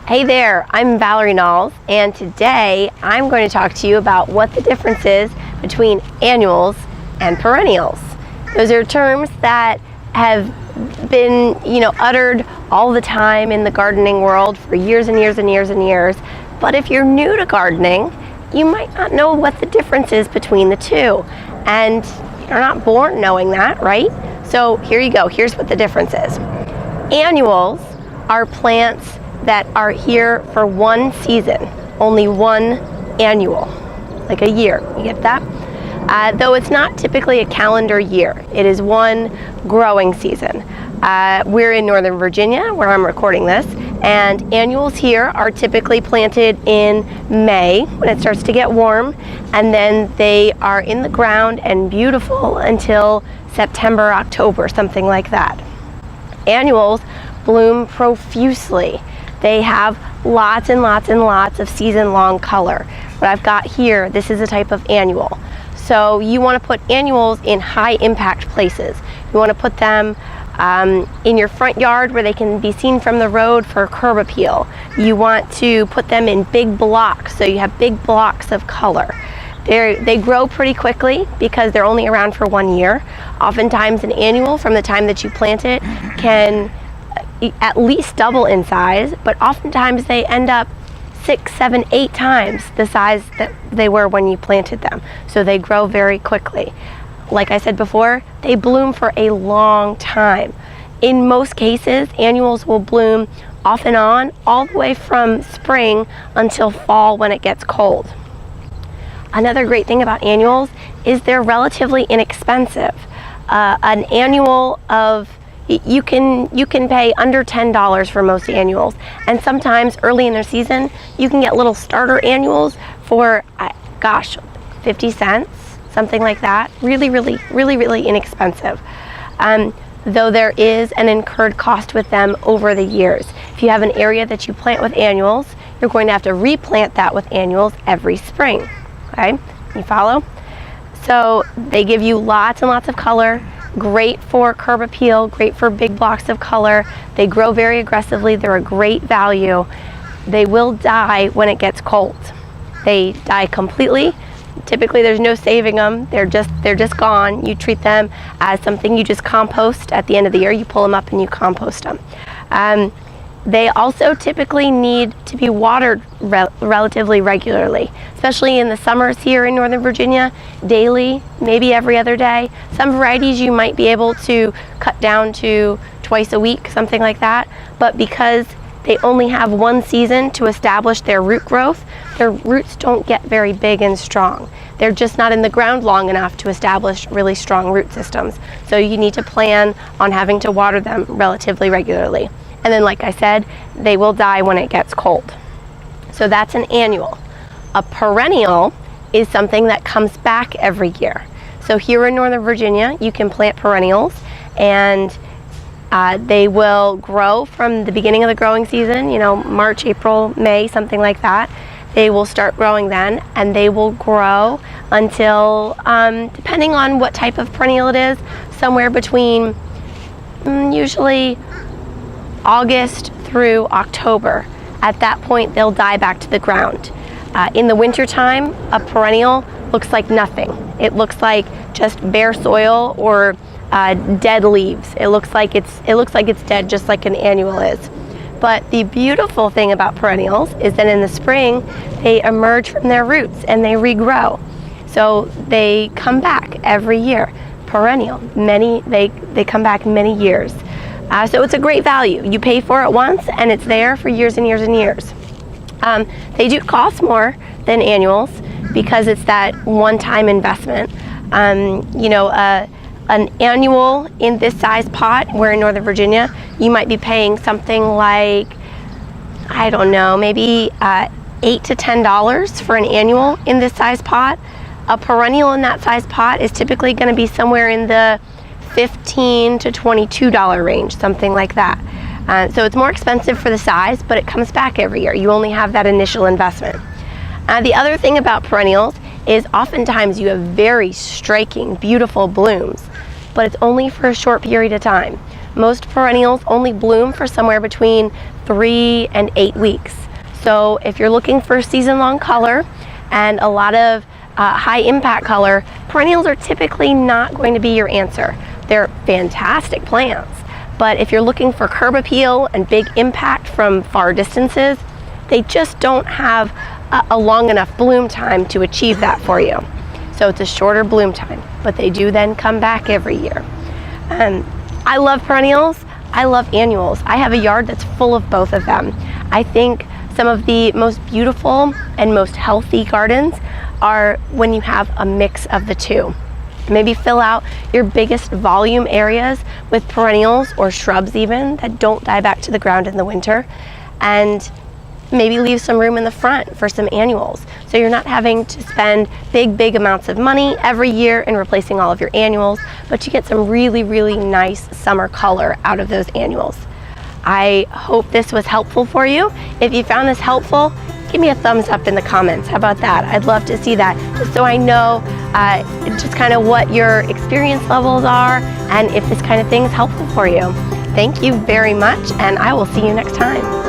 Hey there, I'm Valerie Knowles, and today I'm going to talk to you about what the difference is between annuals and perennials. Those are terms that have been, uttered all the time in the gardening world for years and years and years and years. But if you're new to gardening, you might not know what the difference is between the two. And you're not born knowing that, right? So here you go. Here's what the difference is. Annuals are plants that are here for one season, only one annual, like a year. You get that? Though it's not typically a calendar year. It is one growing season. We're in Northern Virginia, where I'm recording this, and annuals here are typically planted in May when it starts to get warm, and then they are in the ground and beautiful until September, October, something like that. Annuals bloom profusely. They have lots and lots and lots of season-long color. What I've got here, this is a type of annual. So you want to put annuals in high-impact places. You want to put them in your front yard where they can be seen from the road for curb appeal. You want to put them in big blocks, so you have big blocks of color. They grow pretty quickly because they're only around for 1 year. Oftentimes an annual, from the time that you plant it, can at least double in size, but oftentimes they end up 6, 7, 8 times the size that they were when you planted them. So they grow very quickly. Like I said before, they bloom for a long time. In most cases, annuals will bloom off and on all the way from spring until fall when it gets cold. Another great thing about annuals is they're relatively inexpensive. An annual of You can pay under $10 for most annuals, and sometimes early in their season you can get little starter annuals for 50 cents, something like that. Really inexpensive. Though there is an incurred cost with them over the years. If you have an area that you plant with annuals, you're going to have to replant that with annuals every spring. Okay, you follow? So they give you lots and lots of color. Great for curb appeal, great for big blocks of color. They grow very aggressively. They're a great value. They will die when it gets cold. They die completely. Typically there's no saving them. They're just gone. You treat them as something you just compost at the end of the year. You pull them up and you compost them. They also typically need to be watered relatively regularly, especially in the summers here in Northern Virginia, daily, maybe every other day. Some varieties you might be able to cut down to twice a week, something like that, but because they only have one season to establish their root growth, their roots don't get very big and strong. They're just not in the ground long enough to establish really strong root systems. So you need to plan on having to water them relatively regularly. And then, like I said, they will die when it gets cold. So that's an annual. A perennial is something that comes back every year. So here in Northern Virginia, you can plant perennials, and they will grow from the beginning of the growing season, March, April, May, something like that. They will start growing then, and they will grow until, depending on what type of perennial it is, somewhere between usually August through October. At that point, they'll die back to the ground. In the winter time, a perennial looks like nothing. It looks like just bare soil or dead leaves. It looks like it's dead, just like an annual is. But the beautiful thing about perennials is that in the spring, they emerge from their roots and they regrow. So they come back every year. Perennial, they come back many years. So it's a great value. You pay for it once and it's there for years and years and years. They do cost more than annuals because it's that one-time investment. An annual in this size pot, we're in Northern Virginia, you might be paying something like, I don't know, maybe $8 to $10 for an annual in this size pot. A perennial in that size pot is typically going to be somewhere in the $15 to $22 range, something like that. So it's more expensive for the size, but it comes back every year. You only have that initial investment. The other thing about perennials is oftentimes you have very striking, beautiful blooms, but it's only for a short period of time. Most perennials only bloom for somewhere between 3 and 8 weeks. So if you're looking for season-long color and a lot of high impact color, perennials are typically not going to be your answer. They're fantastic plants, but if you're looking for curb appeal and big impact from far distances, they just don't have a long enough bloom time to achieve that for you. So it's a shorter bloom time, but they do then come back every year. I love perennials. I love annuals. I have a yard that's full of both of them. I think some of the most beautiful and most healthy gardens are when you have a mix of the two. Maybe fill out your biggest volume areas with perennials or shrubs even that don't die back to the ground in the winter, and maybe leave some room in the front for some annuals. So you're not having to spend big amounts of money every year in replacing all of your annuals, but you get some really nice summer color out of those annuals. I hope this was helpful for you. If you found this helpful, give me a thumbs up in the comments. How about that? I'd love to see that, just so I know just kind of what your experience levels are and if this kind of thing is helpful for you. Thank you very much, and I will see you next time.